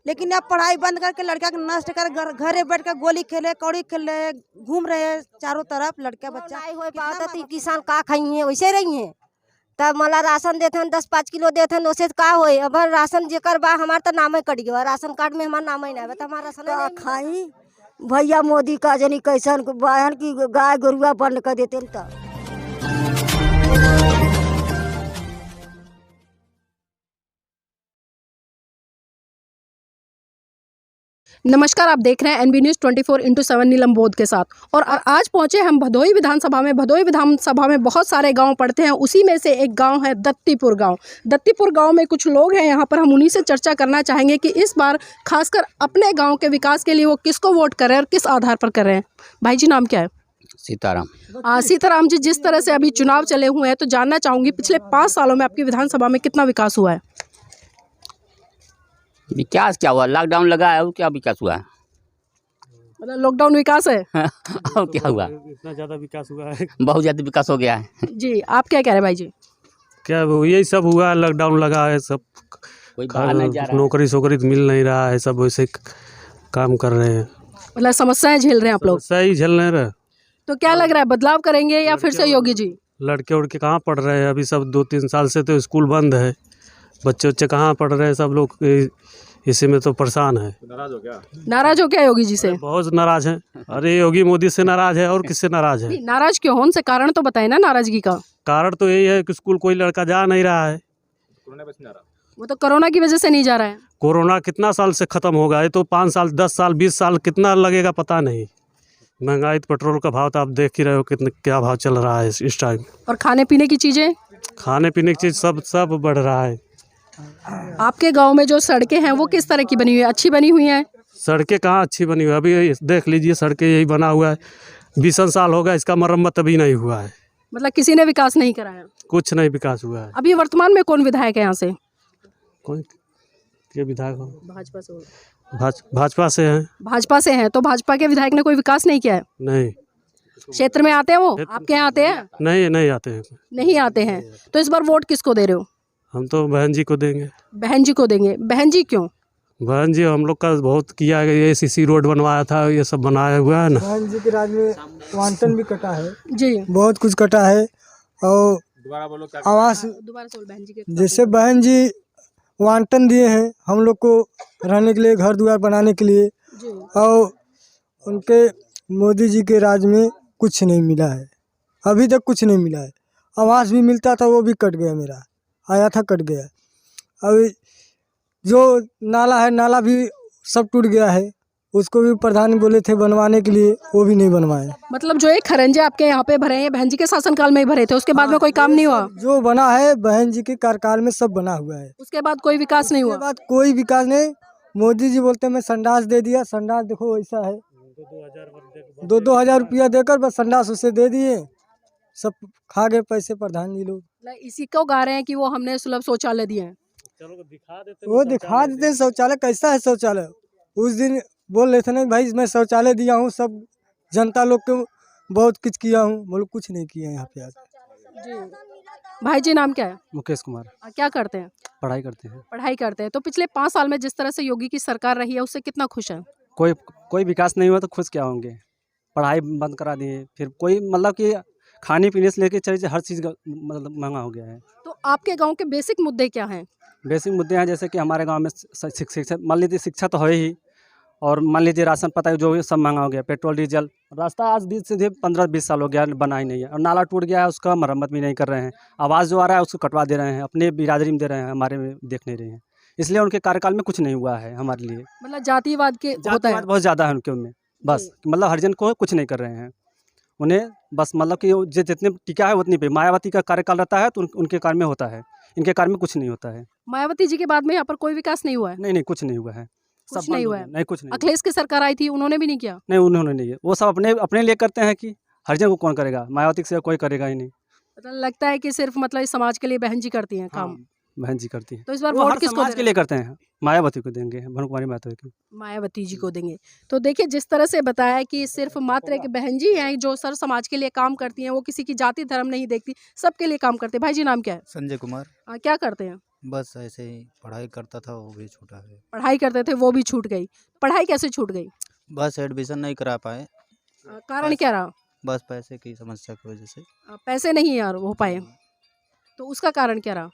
लेकिन अब पढ़ाई बंद करके लड़का के नष्ट कर घरे बैठ कर गोली खेले कौड़ी खेले घूम रहे हैं चारों तरफ लड़का बच्चा। नहीं हो पाता तो किसान का खाई है वैसे रही है। तब मला राशन देते हैं 10-5 किलो देते हैं उससे का होए। अब राशन जेकर बा हमार तो नाम ही कट गया राशन कार्ड में हमारा नाम ही नहीं बता हमारा राशन का खाई भैया मोदी का जनी कैसन बहन की गाय गरुआ बंद कर देते हैं। तो नमस्कार, आप देख रहे हैं एनबी न्यूज़ 24/7 नीलम बोध के साथ। और आज पहुंचे हम भदोही विधानसभा में। भदोही विधानसभा में बहुत सारे गांव पड़ते हैं, उसी में से एक गांव है दत्तीपुर गांव। दत्तीपुर गांव में कुछ लोग हैं यहाँ पर, हम उन्हीं से चर्चा करना चाहेंगे कि इस बार खासकर अपने गाँव के विकास के लिए वो किसको वोट कर रहे हैं और किस आधार पर कर रहे हैं। भाई जी नाम क्या है? सीताराम। सीताराम जी, जिस तरह से अभी चुनाव चले हुए हैं तो जानना चाहूँगी पिछले 5 सालों में आपकी विधानसभा में कितना विकास हुआ है? विकास क्या हुआ? लॉकडाउन लगा है और क्या विकास हुआ है? मतलब लॉकडाउन विकास है। और क्या हुआ? इतना ज़्यादा विकास हुआ है। बहुत ज़्यादा विकास हो गया है जी, आप क्या कह रहे हैं भाई जी? क्या यही सब हुआ है, लॉकडाउन लगा है, सब कोई बाहर नहीं जा रहा है। नौकरी सोकरी मिल नहीं रहा है, सब वैसे काम कर रहे हैं। मतलब समस्याएं झेल रहे हैं आप लोग? सही झेल नहीं रहे। तो क्या लग रहा है, बदलाव करेंगे या फिर से योगी जी? लड़के उड़के कहाँ पढ़ रहे हैं अभी, सब 2-3 साल से तो स्कूल बंद है। बच्चे कहाँ पढ़ रहे हैं, सब लोग इसी में तो परेशान है। नाराज हो क्या योगी जी से? बहुत नाराज हैं। अरे योगी मोदी से नाराज है और किससे नाराज है? नाराज क्यों? उनसे कारण तो बताए ना नाराजगी का। कारण तो यही है कि स्कूल कोई लड़का जा नहीं रहा है। वो तो कोरोना की वजह से नहीं जा रहा है। कोरोना कितना साल से खत्म होगा? ये तो 5 साल 10 साल 20 साल कितना लगेगा पता नहीं। महंगाई तो पेट्रोल का भाव तो आप देख ही रहे हो कितने क्या भाव चल रहा है इस टाइम। और खाने पीने की चीजें? खाने पीने की चीज़ सब बढ़ रहा है। आपके गांव में जो सड़कें हैं वो किस तरह की बनी हुई है? अच्छी बनी हुई हैं? सड़कें कहाँ अच्छी बनी हुई है? अभी देख लीजिए सड़कें यही बना हुआ है, 20 साल हो गया, इसका मरम्मत अभी नहीं हुआ है। मतलब किसी ने विकास नहीं कराया? कुछ नहीं विकास हुआ है। अभी वर्तमान में कौन विधायक है यहाँ से? कौन के विधायक हो? भाजपा से। भाजपा से हैं। भाजपा से हैं तो भाजपा के विधायक ने कोई विकास नहीं किया है? नहीं। क्षेत्र में आते हैं वो? आपके यहाँ आते हैं? नहीं आते हैं। नहीं आते हैं। तो इस बार वोट किसको दे रहे हो? हम तो बहन जी को देंगे। बहन जी को देंगे। बहन जी क्यों? बहन जी हम लोग का बहुत किया है, ये सीसी रोड बनवाया था, ये सब बनाया हुआ है ना। बहन जी के राज में वांटन भी कटा है जी, बहुत कुछ कटा है। और आवास दोबारा से बहन जी के। जैसे बहन जी वांटन दिए हैं हम लोग को रहने के लिए, घर द्वार बनाने के लिए। और उनके मोदी जी के राज में कुछ नहीं मिला है, अभी तक कुछ नहीं मिला है। आवास भी मिलता था वो भी कट गया, मेरा आया था कट गया। अभी जो नाला है, नाला भी सब टूट गया है, उसको भी प्रधान बोले थे बनवाने के लिए, वो भी नहीं बनवाए। मतलब जो एक खरंजे आपके यहाँ पे भरे हैं बहन जी के शासनकाल में ही भरे थे, उसके बाद में कोई काम नहीं हुआ? जो बना है बहन जी के कार्यकाल में सब बना हुआ है, उसके बाद कोई विकास नहीं हुआ? उसके बाद कोई विकास नहीं। मोदी जी बोलते मैं संडास दे दिया, संडास देखो ऐसा है, 2-2 हज़ार रुपया देकर बस संडास उसे दे दिए, सब खा गए पैसे प्रधान जी लोग। इसी को गा रहे हैं कि वो हमने सुलभ शौचालय दिए हैं। वो दिखा देते हैं शौचालय कैसा है। शौचालय उस दिन बोल रहे थे ना भाई मैं शौचालय दिया हूँ, सब जनता लोग को बहुत कुछ किया हूँ, बोलो कुछ नहीं किया यहाँ पे। जी भाई जी नाम क्या है? मुकेश कुमार। क्या करते हैं? पढ़ाई करते हैं। पढ़ाई करते हैं। तो पिछले 5 साल में जिस तरह से योगी की सरकार रही है उससे कितना खुश है? कोई विकास नहीं हुआ तो खुश क्या होंगे? पढ़ाई बंद करा दिए, फिर कोई मतलब कि खाने पीने से लेके चलिए हर चीज़ मतलब महंगा हो गया है। तो आपके गांव के बेसिक मुद्दे क्या हैं? बेसिक मुद्दे हैं जैसे कि हमारे गांव में शिक्षा, मान लीजिए शिक्षा तो है ही, और मान लीजिए राशन पता है जो सब महंगा हो गया, पेट्रोल डीजल, रास्ता आज दिन से 15-20 साल हो गया बना ही नहीं है, और नाला टूट गया है उसका मरम्मत भी नहीं कर रहे हैं। आवाज़ जो आ रहा है उसको कटवा दे रहे हैं, अपने बिरादरी में दे रहे हैं, हमारे में देख नहीं रहे हैं। इसलिए उनके कार्यकाल में कुछ नहीं हुआ है हमारे लिए। मतलब जातिवाद के होता है बहुत ज़्यादा है उनके में, बस मतलब हरिजन को कुछ नहीं कर रहे हैं उन्हें, बस मतलब कि जितने टीका है उतनी पे। मायावती का कार्यकाल रहता है तो उनके कार्य में होता है, इनके कार्य में कुछ नहीं होता है। मायावती जी के बाद में यहाँ पर कोई विकास नहीं हुआ है? नहीं कुछ नहीं हुआ है, कुछ नहीं हुआ है। नहीं कुछ नहीं। अखिलेश की सरकार आई थी, उन्होंने भी नहीं किया? नहीं उन्होंने नहीं है, वो सब अपने लिए करते हैं कि हरिजन को कौन करेगा? मायावती से कोई करेगा ही नहीं। मतलब लगता है कि सिर्फ मतलब इस समाज के लिए बहन जी करती हैं काम। बहन जी करती है। तो इस बार वोट किसको समाज के लिए करते हैं? मायावती को देंगे, भानु कुमारी मायावती जी को देंगे। तो देखिए जिस तरह से बताया कि सिर्फ मात्र एक बहन जी हैं जो सर समाज के लिए काम करती हैं, वो किसी की जाति धर्म नहीं देखती, सबके लिए काम करते हैं। भाई जी नाम क्या है? संजय कुमार। क्या करते हैं? बस ऐसे ही पढ़ाई करता था, वो भी छूटा है। पढ़ाई करते थे वो भी छूट गई। पढ़ाई कैसे छूट गई? बस एडमिशन नहीं करा पाए, कारण क्या रहा? बस पैसे की समस्या की वजह से। पैसे नहीं यार हो पाए, तो उसका कारण क्या रहा?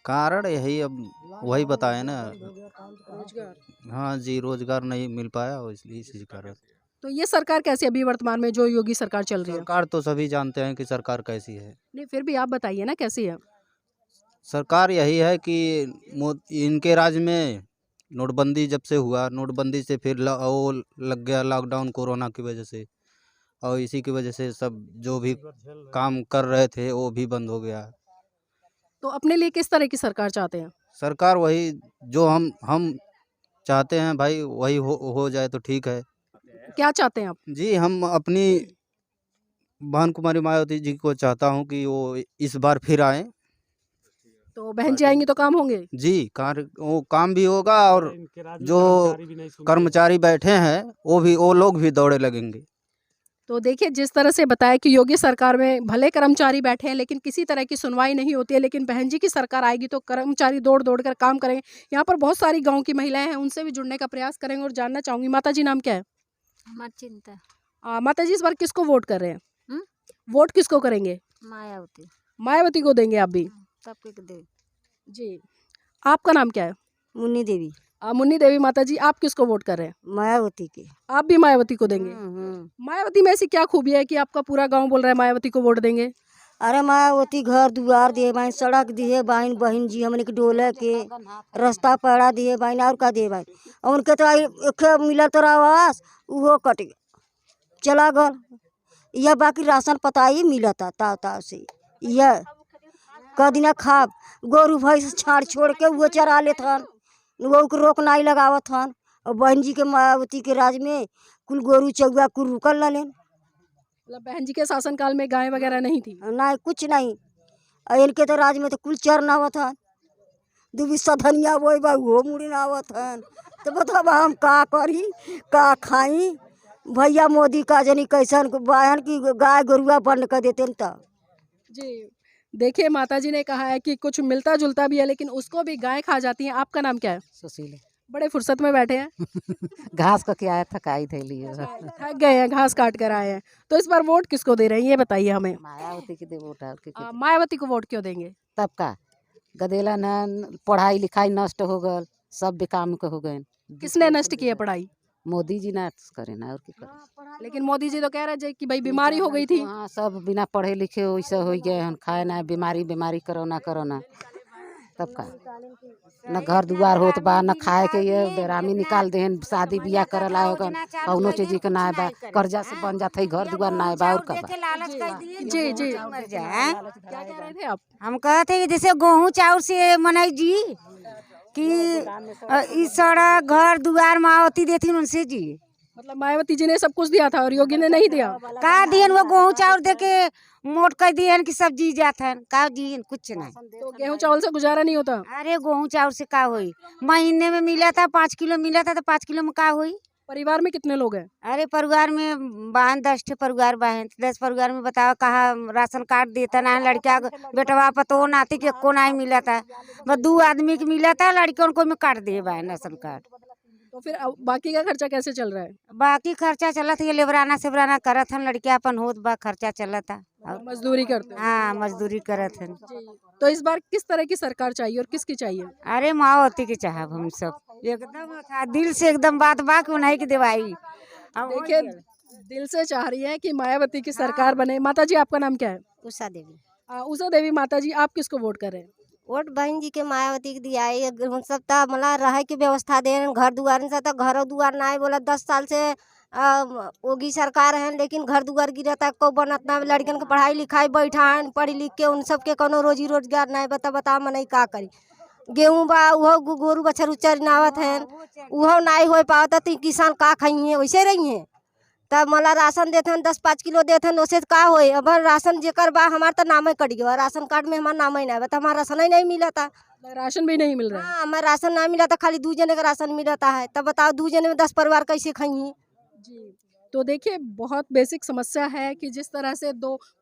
कारण यही, अब वही बताए ना। रोजगार। हाँ जी, रोजगार नहीं मिल पाया, और इसलिए इसी कारण। तो ये सरकार कैसी अभी वर्तमान में जो योगी सरकार चल रही है? सरकार तो सभी जानते हैं कि सरकार कैसी है। नहीं फिर भी आप बताइए ना कैसी है? सरकार यही है कि इनके राज में नोटबंदी जब से हुआ, नोटबंदी से फिर वो लग गया लॉकडाउन कोरोना की वजह से, और इसी की वजह से सब जो भी काम कर रहे थे वो भी बंद हो गया। तो अपने लिए किस तरह की सरकार चाहते हैं? सरकार वही जो हम चाहते हैं भाई, वही हो जाए तो ठीक है। क्या चाहते हैं आप? जी, हम अपनी बहन कुमारी मायावती जी को चाहता हूँ कि वो इस बार फिर आए। तो बहन जी आएंगी तो काम होंगे? जी, वो काम भी होगा, और जो कर्मचारी बैठे हैं वो लोग भी दौड़े लगेंगे। तो देखिए जिस तरह से बताया कि योगी सरकार में भले कर्मचारी बैठे हैं लेकिन किसी तरह की सुनवाई नहीं होती है, लेकिन बहन जी की सरकार आएगी तो कर्मचारी दौड़ दौड़ कर काम करेंगे। यहाँ पर बहुत सारी गांव की महिलाएं हैं, उनसे भी जुड़ने का प्रयास करेंगे और जानना चाहूंगी। माता जी नाम क्या है? चिंता माता जी इस बार किसको वोट कर रहे हैं? वोट किसको करेंगे? मायावती मायावती को देंगे आप भी? सबके दे। जी। आपका नाम क्या है? मुन्नी देवी। मुन्नी देवी। माता जी आप किसको वोट कर रहे हैं? मायावती के। आप भी मायावती को देंगे? मायावती में ऐसी क्या खूबी है कि आपका पूरा गांव बोल रहा है मायावती को वोट देंगे? अरे मायावती घर दुआर दिए बाइन, सड़क दिए बाइन, बहन जी हमने के डोले के रास्ता पैड़ा दिए बाइन, और का दिए बाइन। और उनके तो एक मिला तो आवास वो कट गया, चला गल। यह बाकी राशन पता ही मिला था ताव से। यह कदिना खाब गोरू भैंस छाड़ छोड़ के वो चरा ले थन, वो को रोक नहीं लगावत हन। और बहन जी के मायावती के राज में कुल गोरू चौवा कुल रुकल न लेन। मतलब बहन जी के शासनकाल में गाय वगैरह नहीं थी? नहीं, कुछ नहीं। और इनके तो राज में तो कुल चर न आवत हन, दुबिस्सा धनिया बोई बा वो मुड़ी न आवत हन। तो बताबा हम का करी का खाई? भैया मोदी का जनी कैसन बहन की गाय गोरुआ बंद कर देते न। तो जी देखिए माता जी ने कहा है कि कुछ मिलता जुलता भी है लेकिन उसको भी गाय खा जाती है। आपका नाम क्या है? सुशील। बड़े फुर्सत में बैठे हैं। घास का क्या है, थकाई थैली है। थक गए हैं, घास काट कर आए हैं। तो इस बार वोट किसको दे रहे हैं ये बताइए हमें। मायावती के दे वोट है। मायावती को वोट क्यों देंगे? तब का गदेला न पढ़ाई लिखाई नष्ट हो गल, सब बेकाम के हो गए। किसने नष्ट किया पढ़ाई? मोदी जी ना करे ना, और क्या। लेकिन मोदी जी तो कह रहे थे कि भाई बीमारी हो गई थी। हाँ, सब बिना पढ़े लिखे वैसे हो गए हैं, खाए ना बीमारी करोना तब का न घर दुआर होत बा, न खाए के ये बेरामी निकाल दे, शादी बियाह करल आए होगन कौनो चीज के ना बा, कर्जा से बन जाते घर दुआर ना बा, और का बा। जी जी क्या कह रहे थे आप? हम कहते हैं जैसे गेहूँ चाउर से मनाई जी कि इस सड़क घर दुआर मायावती देती उनसे जी। मतलब मायावती जी ने सब कुछ दिया था और योगी ने नहीं दिया? का दियन वो गेहूँ चाउर दे के मोट कर दियन कि सब जी जात है, का दियन कुछ नहीं। तो गेहूँ चावल से गुजारा नहीं होता? अरे गेहूँ चाउर से का हुई? महीने में मिला था 5 किलो मिला था, तो 5 किलो में का हुई? परिवार में कितने लोग हैं? अरे परिवार में बहन 10 ठे परिवार बहन, 10 परिवार में बताओ कहाँ राशन कार्ड देता ना, लड़का बेटवा पतो नाती के को नहीं मिला था, बस 2 आदमी के मिला था, लड़कियों को में काट दिए बहन राशन कार्ड। तो फिर बाकी का खर्चा कैसे चल रहा है? बाकी खर्चा चला था, ये लेबराना सेबराना करत हन, लड़किया अपन होत बा खर्चा चला था। मजदूरी करते हैं? हाँ, मजदूरी करत हन। तो इस बार किस तरह की सरकार चाहिए और किसकी चाहिए? अरे मायावती की चाहब हम सब एकदम था, दिल से एकदम बात बा कि नहीं की दवाई। देखिए दिल से चाह रही है कि मायावती की सरकार बने। माता जी आपका नाम क्या है? उषा देवी। उषा देवी। माता जी आप किसको वोट कर रहे हैं? वोट बहन जी के मायावती के दिया है। सब तो मतलब रहे की व्यवस्था दे, घर दुआर से तो घर दुआर ना है। बोला 10 साल से योगी सरकार है लेकिन घर दुआर गिरता को बनत ना, लड़कियन के पढ़ाई लिखाई बैठा पढ़ी लिख के उन सबके कोनो रोजी रोजगार ना है। बता मन का करी? गेहूँ बा वो गोरू बछर उचर नावत है, वो नहीं हो पाता तो किसान का खाइए? वैसे रही है। तब मला राशन देते हैं 10-5 किलो देते हैं, उससे का होए? अब राशन जेकर बा हमार तो नाम ही कट गया, राशन कार्ड में हमारा नाम ही नहीं बता, हमारा राशन ही नहीं मिला था। राशन भी नहीं मिल रहा है? हाँ, हमारा राशन नहीं मिला था, खाली 2 जने का राशन मिलता है। तब बताओ 2 जने में 10 परिवार कैसे खाइए? जी तो देखिए बहुत बेसिक समस्या है कि जिस तरह से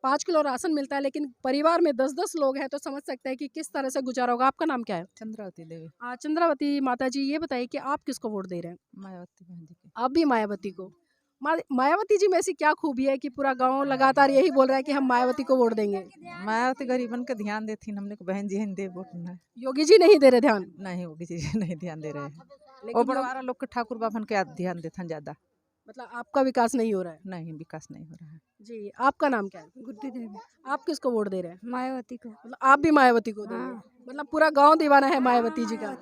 5 किलो राशन मिलता है लेकिन परिवार में 10-10 लोग हैं तो समझ सकते हैं कि किस तरह से गुजारा होगा। आपका नाम क्या है? चंद्रावती देवी। चंद्रावती माता जी, ये बताइए कि आप किसको वोट दे रहे हैं? मायावती बहन जी की। आप भी मायावती को। मायावती जी में ऐसी क्या खूबी है कि पूरा गांव लगातार यही बोल रहा है कि हम मायावती को वोट देंगे? मायावती गरीबन के ध्यान देती हमने को बहन जी दे वोट ना। योगी जी नहीं दे रहे ध्यान? नहीं योगी जी नहीं ध्यान दे रहे हैं। वो लेकिन बड़वारा लोग के ठाकुर बाबन के ध्यान देते हैं ज्यादा। मतलब आपका विकास नहीं हो रहा है? नहीं विकास नहीं हो रहा है। जी, आपका नाम क्या है? गुड्डी देवी। आप किसको वोट दे रहे हैं? मायावती को। मतलब आप भी मायावती को देंगे? मतलब पूरा गांव दीवाना है मायावती जी का।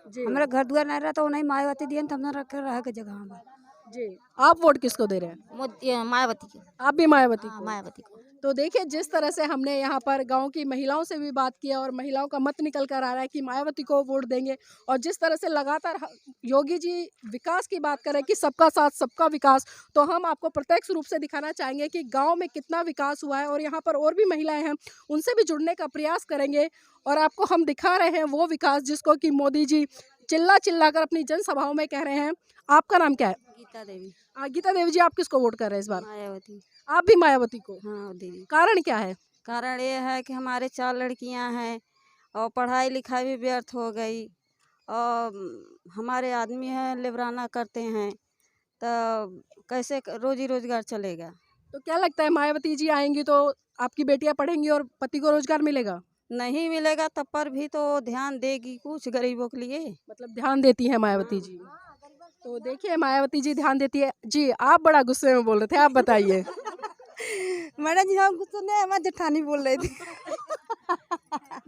जी हमारा घर दुआर नहीं रहा तो नहीं मायावती दिए तो हमने रख रहा के जगह में। जी, आप वोट किसको दे रहे हैं? मायावती की। आप भी मायावती को? मायावती को। तो देखिए जिस तरह से हमने यहाँ पर गांव की महिलाओं से भी बात किया और महिलाओं का मत निकल कर आ रहा है कि मायावती को वोट देंगे, और जिस तरह से लगातार योगी जी विकास की बात करें कि सबका साथ सबका विकास, तो हम आपको प्रत्यक्ष रूप से दिखाना चाहेंगे कि गांव में कितना विकास हुआ है। और यहाँ पर और भी महिलाएं हैं, उनसे भी जुड़ने का प्रयास करेंगे और आपको हम दिखा रहे हैं वो विकास जिसको कि मोदी जी चिल्ला चिल्ला कर अपनी जनसभाओं में कह रहे हैं। आपका नाम क्या है? गीता देवी। गीता देवी जी, आप किसको वोट कर रहे हैं इस बार? मायावती। आप भी मायावती को? हाँ दीदी। कारण क्या है? कारण ये है कि हमारे 4 लड़कियां हैं और पढ़ाई लिखाई भी व्यर्थ हो गई और हमारे आदमी हैं लेबराना करते हैं, तो कैसे रोजी रोजगार चलेगा? तो क्या लगता है मायावती जी आएंगी तो आपकी बेटियां पढ़ेंगी और पति को रोजगार मिलेगा? नहीं मिलेगा तब पर भी तो ध्यान देगी कुछ गरीबों के लिए। मतलब ध्यान देती है मायावती जी। तो देखिए मायावती जी ध्यान देती है। जी, आप बड़ा गुस्से में बोल रहे थे, आप बताइए। मैडम जी हम गुस्से नहीं, हमारी जेठानी बोल रही थी।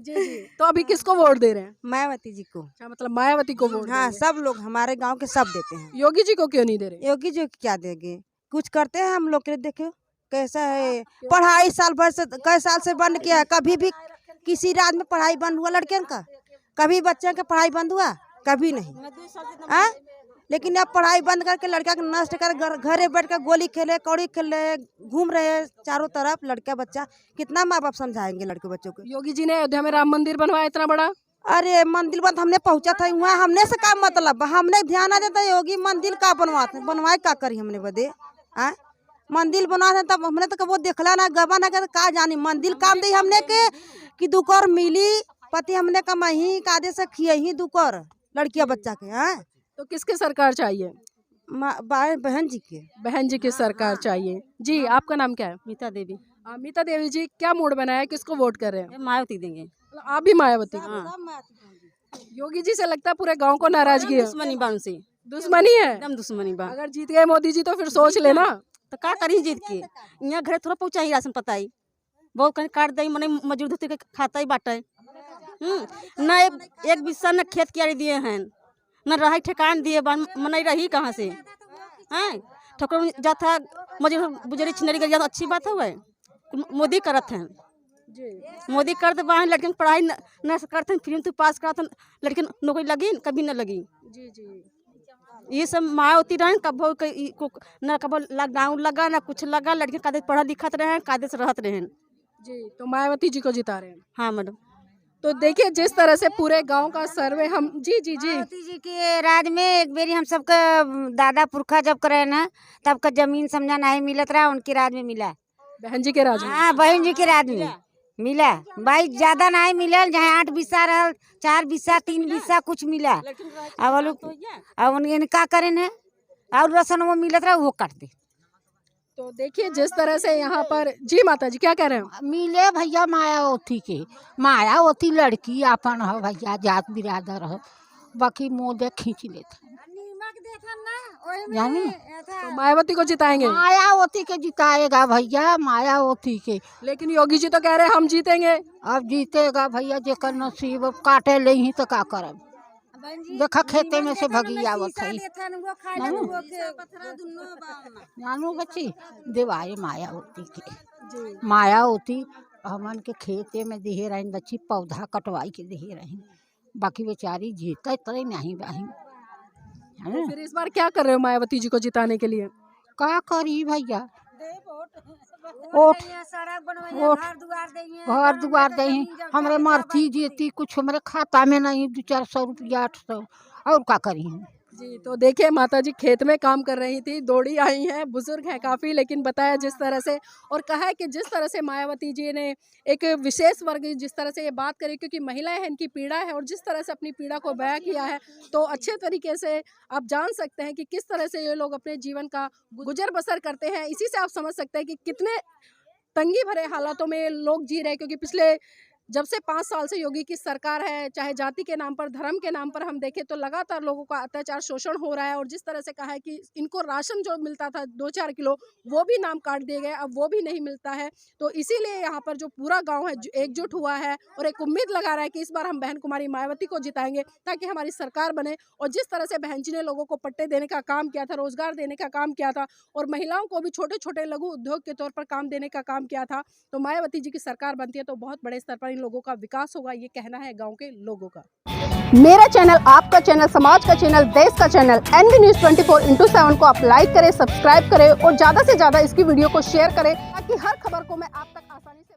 जी जी, तो अभी किसको वोट दे रहे हैं? मायावती जी को। अच्छा, मतलब मायावती को वोट हाँ देंगे। सब लोग हमारे गांव के सब देते हैं। योगी जी को क्यों नहीं दे रहे? योगी जी को क्या देंगे? कुछ करते हैं हम लोग के लिए? देखो कैसा है पढ़ाई, साल भर से कई साल से बंद किया है। कभी भी किसी राज्य में पढ़ाई बंद हुआ लड़कियों का? कभी बच्चों का पढ़ाई बंद हुआ? कभी नहीं। लेकिन अब पढ़ाई बंद करके लड़का को नष्ट कर घरे बैठ कर गोली खेले, कौड़ी खेले, घूम रहे चारों तरफ लड़का बच्चा। कितना माँ बाप समझाएंगे लड़के बच्चों को? योगी जी ने अयोध्या में राम मंदिर बनवाया इतना बड़ा। अरे मंदिर बंद हमने पहुंचा था वहाँ, हमने से का मतलब? हमने ध्यान ना देता योगी मंदिर का बनवाए का करी हमने बदे? मंदिर बना था तब हमने तो वो देखला ना गवा ना कर का जानी मंदिर काम दे हमने के कि दुकर मिली पति हमने कमाही कादे से खिए ही दुकर लड़किया बच्चा के। तो किसकी सरकार चाहिए? बहन जी के। बहन जी की सरकार चाहिए। जी, आपका नाम क्या है? मीता देवी। मीता देवी जी, क्या मूड बनाया है, किसको वोट कर रहे हैं? मायावती देंगे। आप भी मायावती को? हाँ। योगी जी से लगता है पूरे गांव को नाराजगी है। दुश्मनी बा उनसे। दुश्मनी है? एकदम दुश्मनी बा। अगर जीत गए मोदी जी तो फिर सोच लेना। तो का करी जीत के? यहाँ घरे थोड़ा पहुँचा ही राशन पता ही बहुत कहीं काट दे मने मजदूर धोती के खाता ही बाटे। न एक बिस्सा न खेत क्यारी दिए हैं, न रही ठेकान दिए मन रही कहाँ से? हैं ठोकर जाता मजदूर बुजरी छिनरी कर जाता अच्छी बात है। मोदी करत हैं, मोदी करते बाहर लड़कियों पढ़ाई न करते फिर तो पास कराते लड़कियों नौकरी लगी कभी न लगी। जी जी, ये सब मायावती रहे कब न कब लॉकडाउन लगा न कुछ लगा, लड़कियां कायदे पढ़ा लिखत रहे कायदे से रहत रहे। जी, तो मायावती जी को जिता रहे हैं। हाँ मैडम। तो देखिए जिस तरह से पूरे गांव का सर्वे हम जी जी जी मायावती जी के राज में एक बेरी हम सबका दादा पुरखा जब करे ना तब का जमीन समझा नहीं मिलत रहा, उनके राज में मिला। बहन जी के राज में? हाँ बहन जी के राज में मिला। भाई ज्यादा नहीं मिलल, जहाँ 8 बिस्सा रहल 4 बिस्सा 3 बिस्सा कुछ मिला। अब उन्हें का करे न और रसन वो मिलत रहा वो काट दे। तो देखिए जिस तरह से यहाँ पर जी माता जी क्या कह रहे हैं? मिले भैया मायावती के, मायावती लड़की अपन हो भैया, जात बिरादर हो, बाकी मुँह देख खींच लेता जानी। तो मायावती को जिताएंगे? मायावती के जिताएगा भैया, मायावती के। लेकिन योगी जी तो कह रहे हैं हम जीतेंगे। अब जीतेगा भैया जेकर नसीब काटे ले ही तो का करब। देखा खेते में से भगी आवत है जानू बच्ची देवाए मायावती के। मायावती हमन के खेते में दिहे रही बच्ची, पौधा कटवाई के दिहे रही, बाकी बेचारी जीते तय नहीं बही। तो फिर इस बार क्या कर रहे हो मायावती जी को जिताने के लिए? का करी भैया? वोट घर दुआर दे हमारे मर्जी जेती कुछ हमारे खाता में नहीं 200-400 रुपया 800 और का करी जी, तो देखिए माता जी खेत में काम कर रही थी, दौड़ी आई हैं, बुजुर्ग हैं काफ़ी, लेकिन बताया जिस तरह से और कहा है कि जिस तरह से मायावती जी ने एक विशेष वर्ग जिस तरह से ये बात करी, क्योंकि महिलाएं हैं, इनकी पीड़ा है और जिस तरह से अपनी पीड़ा को बयां किया है, तो अच्छे तरीके से आप जान सकते हैं कि किस तरह से ये लोग अपने जीवन का गुजर बसर करते हैं। इसी से आप समझ सकते हैं कि कितने तंगी भरे हालातों में लोग जी रहे हैं, क्योंकि पिछले जब से 5 साल से योगी की सरकार है, चाहे जाति के नाम पर, धर्म के नाम पर हम देखें तो लगातार लोगों का अत्याचार, शोषण हो रहा है। और जिस तरह से कहा है कि इनको राशन जो मिलता था 2-4 किलो, वो भी नाम काट दिए गए, अब वो भी नहीं मिलता है। तो इसीलिए यहाँ पर जो पूरा गांव है एकजुट हुआ है और एक उम्मीद लगा रहा है कि इस बार हम बहन कुमारी मायावती को जिताएंगे, ताकि हमारी सरकार बने। और जिस तरह से बहन जी ने लोगों को पट्टे देने का काम किया था, रोजगार देने का काम किया था और महिलाओं को भी छोटे छोटे लघु उद्योग के तौर पर काम देने का काम किया था, तो मायावती जी की सरकार बनती है तो बहुत बड़े स्तर पर इन लोगों का विकास होगा, ये कहना है गांव के लोगों का। मेरा चैनल, आपका चैनल, समाज का चैनल, देश का चैनल NB News 24/7 को आप लाइक करें, सब्सक्राइब करें और ज़्यादा से ज़्यादा इसकी वीडियो को शेयर करें, ताकि हर खबर को मैं आप तक आसानी से